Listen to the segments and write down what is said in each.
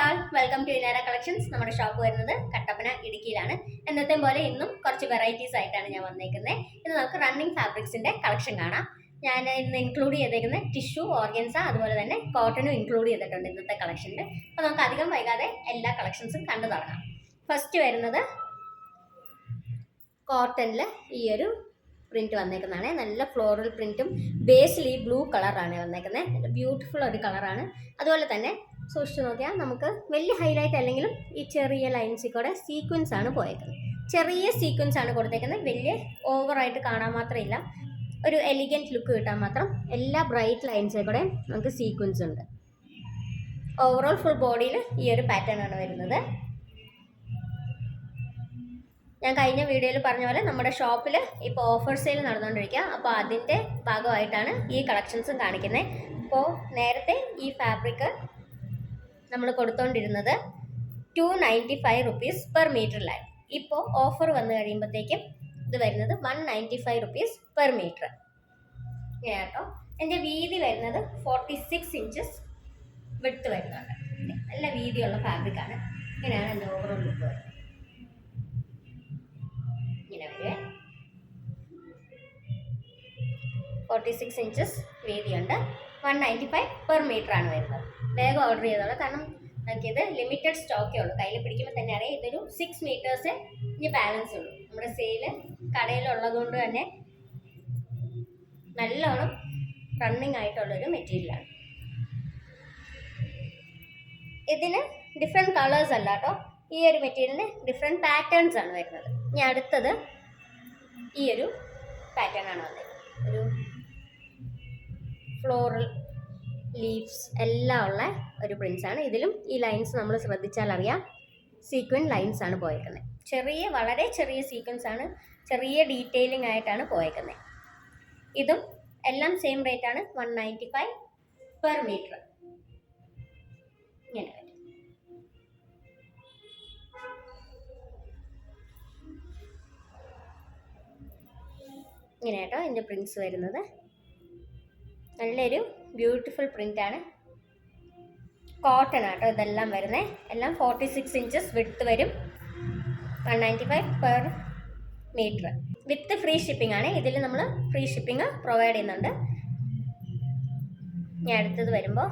All welcome to Inara collections. നമ്മുടെ shop വരുന്നത് കട്ടപ്പന ഇടുക്കിയിലാണ്. എന്നത്തെ പോലെ ഇന്നും കുറച്ച് വെറൈറ്റീസ് ആയിട്ടാണ് ഞാൻ വന്നേക്കുന്നത്. ഇന്ന് നമുക്ക് റണ്ണിങ് ഫാബ്രിക്സിന്റെ കളക്ഷൻ കാണാം. ഞാൻ ഇന്ന് ഇൻക്ലൂഡ് ചെയ്തേക്കുന്നത് ടിഷ്യൂ, ഓർഗൻസ, അതുപോലെ തന്നെ കോട്ടനും ഇൻക്ലൂഡ് ചെയ്തിട്ടുണ്ട് ഇന്നത്തെ കളക്ഷനിൽ. അപ്പോൾ നമുക്ക് അധികം വൈകാതെ എല്ലാ കളക്ഷൻസും കണ്ടു തുടങ്ങാം. ഫസ്റ്റ് വരുന്നത് കോട്ടണിൽ ഈ ഒരു പ്രിന്റ് വന്നേക്കുന്നതാണ്. നല്ല ഫ്ലോറൽ പ്രിന്റും ബേസിൽ ഈ ബ്ലൂ കളറാണ് വന്നേക്കുന്നത്. ബ്യൂട്ടിഫുൾ ഒരു കളറാണ്. അതുപോലെ തന്നെ സൂക്ഷിച്ച് നോക്കിയാൽ നമുക്ക് വലിയ ഹൈലൈറ്റ് അല്ലെങ്കിലും ഈ ചെറിയ ലൈൻസിൽ കൂടെ സീക്വൻസ് ആണ് പോയേക്കുന്നത്. ചെറിയ സീക്വൻസ് ആണ് കൊടുത്തേക്കുന്നത്. വലിയ ഓവറായിട്ട് കാണാൻ മാത്രമില്ല, ഒരു എലിഗൻറ്റ് ലുക്ക് കിട്ടാൻ മാത്രം എല്ലാ ബ്രൈറ്റ് ലൈൻസിൽ കൂടെ നമുക്ക് സീക്വൻസ് ഉണ്ട്. ഓവറോൾ ഫുൾ ബോഡിയിൽ ഈ ഒരു പാറ്റേൺ ആണ് വരുന്നത്. ഞാൻ കഴിഞ്ഞ വീഡിയോയിൽ പറഞ്ഞ പോലെ നമ്മുടെ ഷോപ്പിൽ ഇപ്പോൾ ഓഫർ സെയിൽ നടന്നുകൊണ്ടിരിക്കുക. അപ്പോൾ അതിൻ്റെ ഭാഗമായിട്ടാണ് ഈ കളക്ഷൻസും കാണിക്കുന്നത്. അപ്പോൾ നേരത്തെ ഈ ഫാബ്രിക് നമ്മൾ കൊടുത്തുകൊണ്ടിരുന്നത് 295 റുപ്പീസ് പെർ മീറ്ററിലായി. ഇപ്പോൾ ഓഫർ വന്നു കഴിയുമ്പോഴത്തേക്കും ഇത് വരുന്നത് 195 റുപ്പീസ് പെർ മീറ്റർ. ഇങ്ങനെ കേട്ടോ. എൻ്റെ വീതി വരുന്നത് 46 ഇഞ്ചസ് വിഡ്ത്ത് വരുന്നുണ്ട്. നല്ല വീതിയുള്ള ഫാബ്രിക്കാണ്. ഇങ്ങനെയാണ് എൻ്റെ ഓവറോൾ ലുക്ക് വരുന്നത്. ഇങ്ങനെ വരുവേ. 46 ഇഞ്ചസ് വീതിയുണ്ട്. 195 പെർ മീറ്റർ ആണ് വരുന്നത്. വേഗം ഓർഡർ ചെയ്തോളൂ, കാരണം നമുക്കിത് ലിമിറ്റഡ് സ്റ്റോക്കേ ഉള്ളൂ. കയ്യിൽ പിടിക്കുമ്പോൾ തന്നെ അറിയാം ഇതൊരു 6 മീറ്റേഴ്സേ ഇനി ബാലൻസ് ഉള്ളൂ. നമ്മുടെ സെയില് കടയിലുള്ളത് കൊണ്ട് തന്നെ നല്ലോണം റണ്ണിങ് ആയിട്ടുള്ളൊരു മെറ്റീരിയലാണ്. ഇതിന് ഡിഫറെൻറ്റ് കളേഴ്സ് അല്ല കേട്ടോ. ഈ ഒരു മെറ്റീരിയലിന് ഡിഫറെൻറ്റ് പാറ്റേൺസ് ആണ് വരുന്നത്. ഇനി അടുത്തത് ഈ ഒരു പാറ്റേൺ ആണ് വന്നത്. ഒരു ഫ്ലോറൽ ലീവ്സ് എല്ലാം ഉള്ള ഒരു പ്രിൻസ് ആണ്. ഇതിലും ഈ ലൈൻസ് നമ്മൾ ശ്രദ്ധിച്ചാൽ അറിയാം സീക്വൻ ലൈൻസ് ആണ് പോയേക്കുന്നത്. വളരെ ചെറിയ സീക്വൻസ് ആണ്, ചെറിയ ഡീറ്റെയിലിംഗ് ആയിട്ടാണ് പോയേക്കുന്നത്. ഇതും എല്ലാം സെയിം റേറ്റ് ആണ്, 195 പെർ മീറ്റർ. ഇങ്ങനെ വരും. ഇങ്ങനെ കേട്ടോ ഇതിൻ്റെ പ്രിൻസ് വരുന്നത്. നല്ലൊരു ബ്യൂട്ടിഫുൾ പ്രിൻ്റാണ്. കോട്ടൺ ആട്ടോ ഇതെല്ലാം വരുന്നത്. എല്ലാം 46 ഇഞ്ചസ് വിഡ്ത്ത് വരും. 195 per metre with free shipping ആണ്. ഇതിൽ നമ്മൾ ഫ്രീ ഷിപ്പിംഗ് പ്രൊവൈഡ് ചെയ്യുന്നുണ്ട്. ഇനി അടുത്തത് വരുമ്പോൾ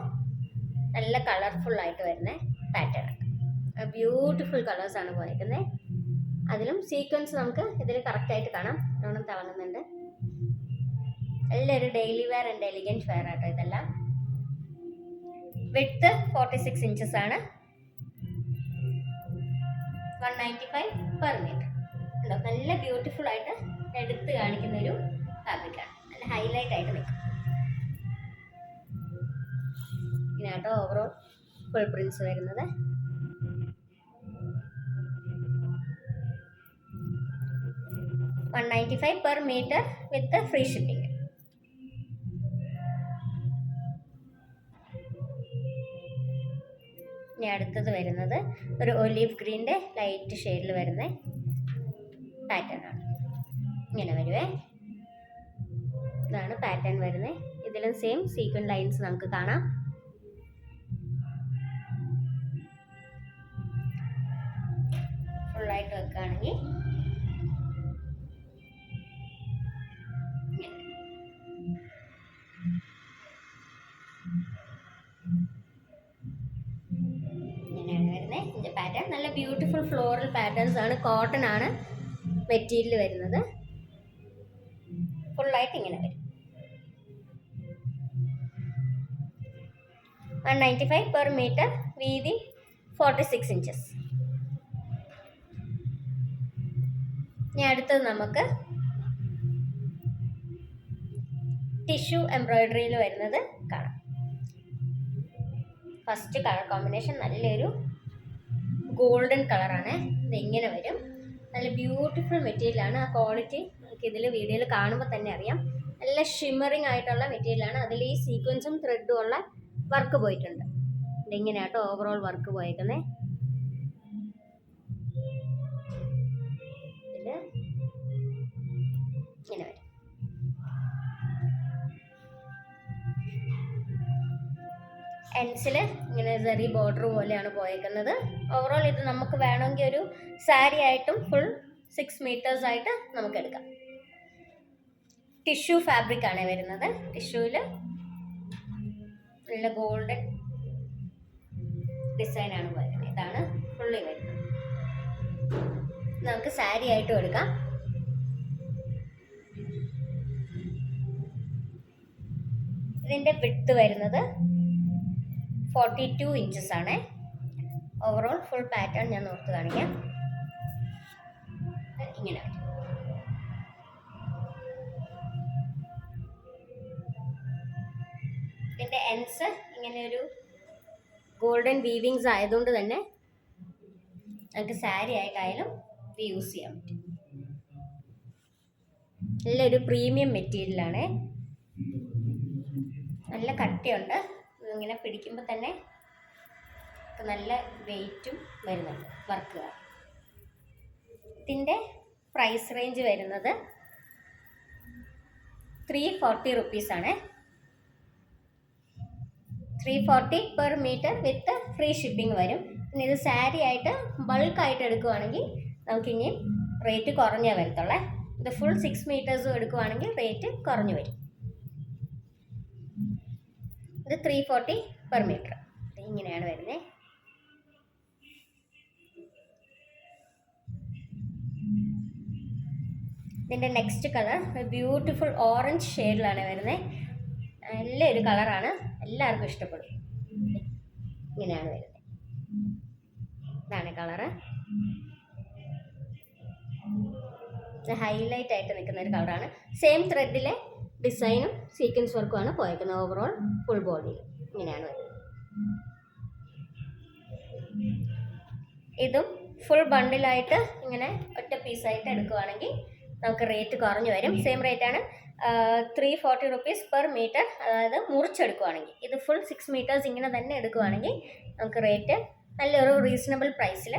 നല്ല കളർഫുള്ളായിട്ട് വരുന്ന പാറ്റേൺ. ബ്യൂട്ടിഫുൾ കളേഴ്സാണ് പോയിരിക്കുന്നത്. അതിലും സീക്വൻസ് നമുക്ക് ഇതിൽ കറക്റ്റായിട്ട് കാണാം. നല്ലോണം തിളങ്ങുന്നുണ്ട്. നല്ലൊരു daily wear and elegant wear ആട്ടോ ഇതെല്ലാം. വിഡ്ത്ത് 46 ഇഞ്ചസ് ആണ്. 195 പെർ മീറ്റർ. ഉണ്ടോ, നല്ല ബ്യൂട്ടിഫുൾ ആയിട്ട് എടുത്ത് കാണിക്കുന്ന ഒരു ഫാബ്രിക്കാണ്. നല്ല ഹൈലൈറ്റ് ആയിട്ട് നിൽക്കും. ഇങ്ങനെ കേട്ടോ ഓവറോൾ ഫുൾ പ്രിൻസ് വരുന്നത്. $195 per metre with free shipping. ഇനി അടുത്തത് വരുന്നത് ഒരു ഒലീവ് ഗ്രീൻ്റെ ലൈറ്റ് ഷെയ്ഡിൽ വരുന്ന പാറ്റേൺ ആണ്. ഇങ്ങനെ വരുവേ. ഇതാണ് പാറ്റേൺ വരുന്നത്. ഇതിലും സെയിം സീക്വൻ ലൈൻസ് നമുക്ക് കാണാം. ഫുള്ളായിട്ട് വെക്കുകയാണെങ്കിൽ പാറ്റേൺ. നല്ല ബ്യൂട്ടിഫുൾ ഫ്ലോറൽ പാറ്റേൺസ് ആണ്. കോട്ടൺ ആണ് മെറ്റീരിയൽ വരുന്നത്. ഫുള്ളായിട്ട് ഇങ്ങനെ വരും. 195 പെർ മീറ്റർ, വീതി 46 ഇഞ്ചസ്. ഇനി അടുത്തത് നമുക്ക് ടിഷ്യൂ എംബ്രോയിഡറിയിൽ വരുന്നത് കാണാം. ഫസ്റ്റ് കളർ കോമ്പിനേഷൻ നല്ലൊരു ഗോൾഡൻ കളറാണ്. ഇതിങ്ങനെ വരും. നല്ല ബ്യൂട്ടിഫുൾ മെറ്റീരിയലാണ്. ആ ക്വാളിറ്റി നമുക്ക് ഇതിൽ വീഡിയോയിൽ കാണുമ്പോൾ തന്നെ അറിയാം. നല്ല ഷിമ്മറിങ് ആയിട്ടുള്ള മെറ്റീരിയലാണ്. അതിൽ ഈ സീക്വൻസും ത്രെഡും ഉള്ള വർക്ക് പോയിട്ടുണ്ട്. ഇതിങ്ങനെയാട്ടോ ഓവറോൾ വർക്ക് പോയേക്കുന്നത്. ഇതിൽ ഇങ്ങനെ വരും. എൻസിൽ ഇങ്ങനെ സെറി ബോർഡർ പോലെയാണ് പോയേക്കുന്നത്. ഓവറോൾ ഇത് നമുക്ക് വേണമെങ്കിൽ ഒരു സാരി ആയിട്ടും ഫുൾ 6 മീറ്റേഴ്സ് ആയിട്ട് നമുക്ക് എടുക്കാം. ടിഷ്യൂ ഫാബ്രിക് ആണ് വരുന്നത്. ടിഷ്യൂവിൽ നല്ല ഗോൾഡൻ ഡിസൈൻ ആണ് വരുന്നത്. ഇതാണ് ഫുള്ളി വരുന്നത്. നമുക്ക് സാരി ആയിട്ടും എടുക്കാം. ഇതിൻ്റെ വിഡ്ത്ത് വരുന്നത് 42 ഇഞ്ചസ് ആണ്. ഓവറോൾ ഫുൾ പാറ്റേൺ ഞാൻ നോർത്ത് കാണിക്കാം. ഇങ്ങനെ ഇതിൻ്റെ എൻസ് ഇങ്ങനെ ഒരു ഗോൾഡൻ വീവിങ്സ് ആയതുകൊണ്ട് തന്നെ നമുക്ക് സാരി ആയിട്ടായാലും ഇത് യൂസ് ചെയ്യാൻ പറ്റും. നല്ലൊരു പ്രീമിയം മെറ്റീരിയലാണ്. നല്ല കട്ടിയുണ്ട്. ഇങ്ങനെ പിടിക്കുമ്പോൾ തന്നെ നല്ല വെയിറ്റും വരുന്നുണ്ട് വർക്ക്. ഇതിൻ്റെ പ്രൈസ് റേഞ്ച് വരുന്നത് 340 റുപ്പീസാണ്. 340 per metre with free shipping വരും. പിന്നെ ഇത് സാരി ആയിട്ട് ബൾക്കായിട്ട് എടുക്കുവാണെങ്കിൽ നമുക്കിനി റേറ്റ് കുറഞ്ഞേ വരത്തുള്ളേ. ഇത് ഫുൾ 6 മീറ്റേഴ്സും എടുക്കുവാണെങ്കിൽ റേറ്റ് കുറഞ്ഞു വരും. ഇത് 340 പെർ മീറ്റർ. ഇങ്ങനെയാണ് വരുന്നത്. ഇതിൻ്റെ നെക്സ്റ്റ് കളർ ബ്യൂട്ടിഫുൾ ഓറഞ്ച് ഷെയ്ഡിലാണ് വരുന്നത്. നല്ലൊരു കളറാണ്, എല്ലാവർക്കും ഇഷ്ടപ്പെടും. ഇങ്ങനെയാണ് വരുന്നത്. ഇതാണ് കളറ്. ഹൈലൈറ്റ് ആയിട്ട് നിൽക്കുന്ന ഒരു കളറാണ്. സെയിം ത്രെഡിലെ ഡിസൈനും സീക്വൻസ് വർക്കുമാണ് പോയേക്കുന്നത്. ഓവറോൾ ഫുൾ ബോഡിയിൽ ഇങ്ങനെയാണ് വരുന്നത്. ഇതും ഫുൾ ബണ്ടിലായിട്ട് ഇങ്ങനെ ഒറ്റ പീസായിട്ട് എടുക്കുവാണെങ്കിൽ നമുക്ക് റേറ്റ് കുറഞ്ഞു വരും. സെയിം റേറ്റാണ് 340 റുപ്പീസ് പെർ മീറ്റർ. അതായത് മുറിച്ചെടുക്കുവാണെങ്കിൽ ഇത് ഫുൾ 6 മീറ്റേഴ്സ് ഇങ്ങനെ തന്നെ എടുക്കുവാണെങ്കിൽ നമുക്ക് റേറ്റ് നല്ലൊരു റീസണബിൾ പ്രൈസിൽ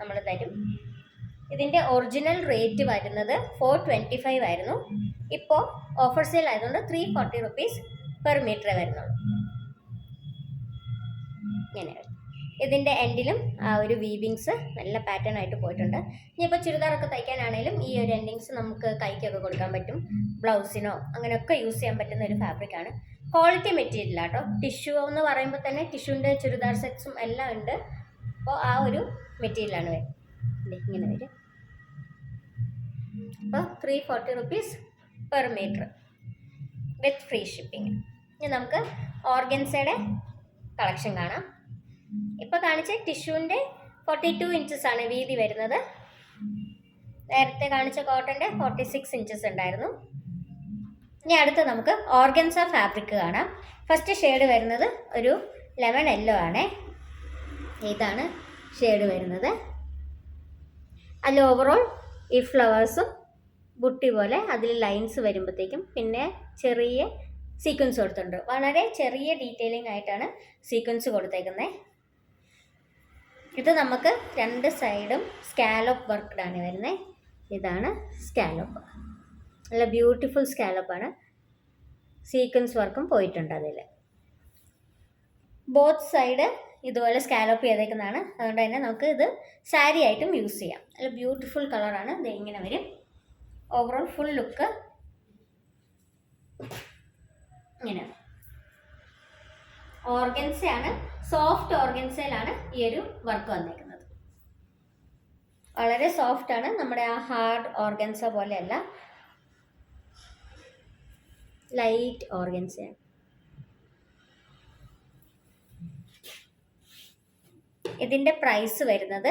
നമ്മൾ തരും. ഇതിൻ്റെ ഒറിജിനൽ റേറ്റ് വരുന്നത് 425 ആയിരുന്നു. ഇപ്പോൾ ഓഫർ സെയിൽ ആയതുകൊണ്ട് 340 റുപ്പീസ് പെർ മീറ്റർ വരുന്നുള്ളൂ. ഇങ്ങനെയാണ്. ഇതിൻ്റെ എൻഡിലും ആ ഒരു വീവിങ്സ് നല്ല പാറ്റേൺ ആയിട്ട് പോയിട്ടുണ്ട്. ഇനിയിപ്പോൾ ചുരിദാറൊക്കെ തയ്ക്കാനാണെങ്കിലും ഈ ഒരു എൻഡിങ്സ് നമുക്ക് കൈക്കൊക്കെ കൊടുക്കാൻ പറ്റും. ബ്ലൗസിനോ അങ്ങനെയൊക്കെ യൂസ് ചെയ്യാൻ പറ്റുന്ന ഒരു ഫാബ്രിക്കാണ്. ക്വാളിറ്റി മെറ്റീരിയൽ ആട്ടോ. ടിഷ്യൂ എന്ന് പറയുമ്പോൾ തന്നെ ടിഷ്യൂൻ്റെ ചുരിദാർ സെറ്റ്സും എല്ലാം ഉണ്ട്. അപ്പോൾ ആ ഒരു മെറ്റീരിയലാണ് വരുന്നത്. ഇങ്ങനെ വരും. അപ്പോൾ 340 rupees per metre with free shipping. ഇനി നമുക്ക് ഓർഗൻസയുടെ കളക്ഷൻ കാണാം. ഇപ്പോൾ കാണിച്ച ടിഷ്യൂവിൻ്റെ 42 ഇഞ്ചസ് ആണ് വീതി വരുന്നത്. നേരത്തെ കാണിച്ച കോട്ടൻ്റെ 46 ഇഞ്ചസ് ഉണ്ടായിരുന്നു. ഇനി അടുത്ത് നമുക്ക് ഓർഗൻസ ഫാബ്രിക് കാണാം. ഫസ്റ്റ് ഷെയ്ഡ് വരുന്നത് ഒരു ലെമൺ യെല്ലോ ആണ്. ഇതാണ് ഷെയ്ഡ് വരുന്നത്. അതിൽ ഓവറോൾ ഈ ഫ്ലവേഴ്സും ബുട്ടി പോലെ അതിൽ ലൈൻസ് വരുമ്പോഴത്തേക്കും പിന്നെ ചെറിയ സീക്വൻസ് കൊടുത്തിട്ടുണ്ട്. വളരെ ചെറിയ ഡീറ്റെയിലിംഗ് ആയിട്ടാണ് സീക്വൻസ് കൊടുത്തേക്കുന്നത്. ഇത് നമുക്ക് 2 സൈഡും സ്കാലപ്പ് വർക്ക്ഡാണ് വരുന്നത്. ഇതാണ് സ്കാലപ്പ്. നല്ല ബ്യൂട്ടിഫുൾ സ്കാലപ്പാണ്. സീക്വൻസ് വർക്കും പോയിട്ടുണ്ട് അതിൽ. ബോത്ത് സൈഡ് ഇതുപോലെ സ്കാലപ്പ് ചെയ്തേക്കുന്നതാണ്. അതുകൊണ്ട് തന്നെ നമുക്ക് ഇത് സാരി ആയിട്ടും യൂസ് ചെയ്യാം. നല്ല ബ്യൂട്ടിഫുൾ കളറാണ്. ഇത് ഇങ്ങനെ വരും. ഓവറോൾ ഫുൾ ലുക്ക് ഇങ്ങനെയാണ്. ഓർഗൻസയാണ്. സോഫ്റ്റ് ഓർഗൻസയിലാണ് ഈ ഒരു വർക്ക് വന്നേക്കുന്നത്. വളരെ സോഫ്റ്റ് ആണ്. നമ്മുടെ ആ ഹാർഡ് ഓർഗൻസ പോലെയല്ല, ലൈറ്റ് ഓർഗൻസയാണ്. ഇതിൻ്റെ പ്രൈസ് വരുന്നത്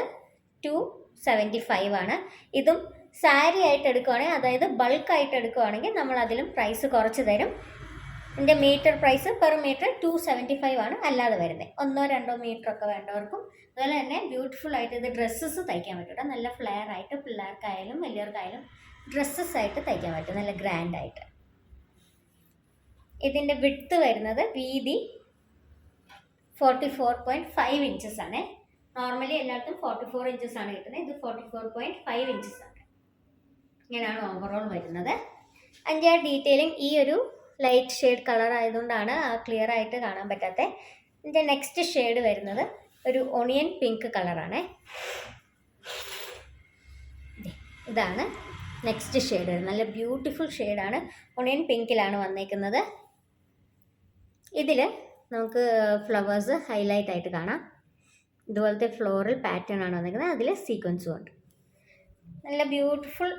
275 ആണ്. ഇതും സാരി ആയിട്ട് എടുക്കുവാണെങ്കിൽ, അതായത് ബൾക്കായിട്ട് എടുക്കുവാണെങ്കിൽ നമ്മൾ അതിലും പ്രൈസ് കുറച്ച് തരും. ഇതിൻ്റെ മീറ്റർ പ്രൈസ് പെർ മീറ്റർ 275 ആണ് അല്ലാതെ വരുന്നത്. 1-2 മീറ്റർ ഒക്കെ വേണ്ടവർക്കും അതുപോലെ തന്നെ ബ്യൂട്ടിഫുൾ ആയിട്ട് ഇത് ഡ്രസ്സസ് തയ്ക്കാൻ പറ്റും. നല്ല ഫ്ലെയർ ആയിട്ട് പിള്ളേർക്കായാലും വലിയവർക്കായാലും ഡ്രസ്സസ് ആയിട്ട് തയ്ക്കാൻ പറ്റും, നല്ല ഗ്രാൻഡ് ആയിട്ട്. ഇതിൻ്റെ വിഡ്ത്ത് വരുന്നത് വീതി 44.5 ഇഞ്ചസ് ആണ്. നോർമലി എല്ലായിടത്തും 44 ഇഞ്ചസ് ആണ് കിട്ടുന്നത്. ഇത് 44.5 ഇഞ്ചസ് ആണ്. ഇങ്ങനെയാണ് ഓവറോൾ വരുന്നത്. അതിൻ്റെ ഡീറ്റെയിലിംഗ് ഈ ഒരു ലൈറ്റ് ഷെയ്ഡ് കളർ ആയതുകൊണ്ടാണ് ക്ലിയർ ആയിട്ട് കാണാൻ പറ്റാത്തത്. ഇതിൻ്റെ നെക്സ്റ്റ് ഷെയ്ഡ് വരുന്നത് ഒരു ഒണിയൻ പിങ്ക് കളറാണേ. ഇതാണ് നെക്സ്റ്റ് ഷെയ്ഡ്. നല്ല ബ്യൂട്ടിഫുൾ ഷെയ്ഡാണ്. ഒണിയൻ പിങ്കിലാണ് വന്നേക്കുന്നത്. ഇതിൽ നമുക്ക് ഫ്ലവേഴ്സ് ഹൈലൈറ്റ് ആയിട്ട് കാണാം. ഇതുപോലത്തെ ഫ്ലോറൽ പാറ്റേൺ ആണ് വന്നിരിക്കുന്നത്. അതിൽ സീക്വൻസും ഉണ്ട്. നല്ല ബ്യൂട്ടിഫുൾ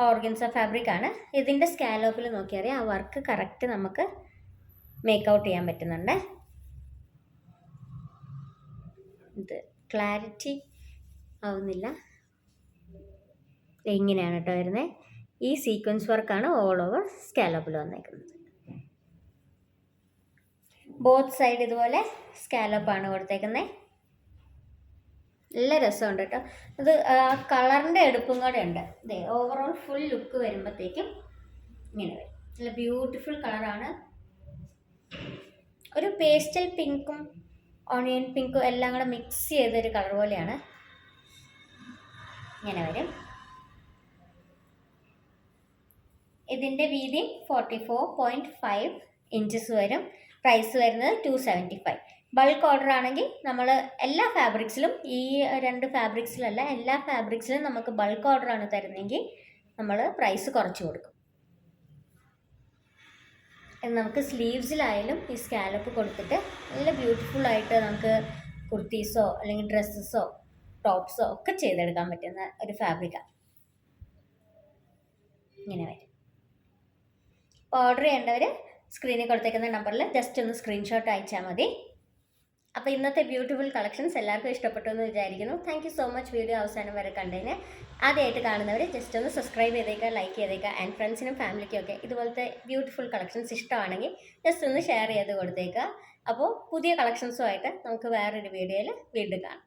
ഓർഗൻസ ഫാബ്രിക് ആണ്. ഇതിൻ്റെ സ്കാലോപ്പിൽ നോക്കിയറിയാം ആ വർക്ക് കറക്റ്റ് നമുക്ക് മേക്ക് ഔട്ട് ചെയ്യാൻ പറ്റുന്നുണ്ട്. ഇത് ക്ലാരിറ്റി ആവുന്നില്ല. ഇങ്ങനെയാണ് കേട്ടോ വരുന്നത്. ഈ സീക്വൻസ് വർക്കാണ് ഓൾ ഓവർ സ്കാലോപ്പിൽ വന്നേക്കുന്നത്. ബോത്ത് സൈഡ് ഇതുപോലെ സ്കാലോപ്പാണ് കൊടുത്തേക്കുന്നത്. നല്ല രസമുണ്ട് കേട്ടോ. ഇത് കളറിൻ്റെ എടുപ്പും കൂടെ ഉണ്ട്. ഇതേ ഓവറോൾ ഫുൾ ലുക്ക് വരുമ്പോഴത്തേക്കും ഇങ്ങനെ വരും. നല്ല ബ്യൂട്ടിഫുൾ കളറാണ്. ഒരു പേസ്റ്റൽ പിങ്കും ഓണിയൻ പിങ്കും എല്ലാം കൂടെ മിക്സ് ചെയ്തൊരു കളർ പോലെയാണ്. ഇങ്ങനെ വരും. ഇതിൻ്റെ വീതി 44.5 ഇഞ്ചസ് വരും. പ്രൈസ് വരുന്നത് 275. ബൾക്ക് ഓർഡർ ആണെങ്കിൽ നമ്മൾ എല്ലാ ഫാബ്രിക്സിലും, ഈ 2 ഫാബ്രിക്സിലല്ല എല്ലാ ഫാബ്രിക്സിലും നമുക്ക് ബൾക്ക് ഓർഡറാണ് തരുന്നതെങ്കിൽ നമ്മൾ പ്രൈസ് കുറച്ച് കൊടുക്കും. നമുക്ക് സ്ലീവ്സിലായാലും ഈ സ്കാലപ്പ് കൊടുത്തിട്ട് നല്ല ബ്യൂട്ടിഫുള്ളായിട്ട് നമുക്ക് കുർത്തീസോ അല്ലെങ്കിൽ ഡ്രസ്സസോ ടോപ്സോ ഒക്കെ ചെയ്തെടുക്കാൻ പറ്റുന്ന ഒരു ഫാബ്രിക്കാണ്. ഇങ്ങനെ വരും. ഓർഡർ ചെയ്യേണ്ടവർ സ്ക്രീനിൽ കൊടുത്തേക്കുന്ന നമ്പറിൽ ജസ്റ്റ് ഒന്ന് സ്ക്രീൻഷോട്ട് അയച്ചാൽ മതി. അപ്പോൾ ഇന്നത്തെ ബ്യൂട്ടിഫുൾ കളക്ഷൻസ് എല്ലാവർക്കും ഇഷ്ടപ്പെട്ടു എന്ന് വിചാരിക്കുന്നു. Thank you so much. Video അവസാനം വരെ കണ്ടതിന്. ആദ്യമായിട്ട് കാണുന്നവർ ജസ്റ്റ് ഒന്ന് സബ്സ്ക്രൈബ് ചെയ്തേക്കുക, ലൈക്ക് ചെയ്തേക്കുക. ആൻഡ് ഫ്രണ്ട്സിനും ഫാമിലിക്കും ഒക്കെ ഇതുപോലത്തെ ബ്യൂട്ടിഫുൾ കളക്ഷൻസ് ഇഷ്ടമാണെങ്കിൽ ജസ്റ്റ് ഒന്ന് ഷെയർ ചെയ്ത് കൊടുത്തേക്കുക. അപ്പോൾ പുതിയ കളക്ഷൻസുമായിട്ട് നമുക്ക് വേറൊരു വീഡിയോയിൽ വീണ്ടും കാണാം.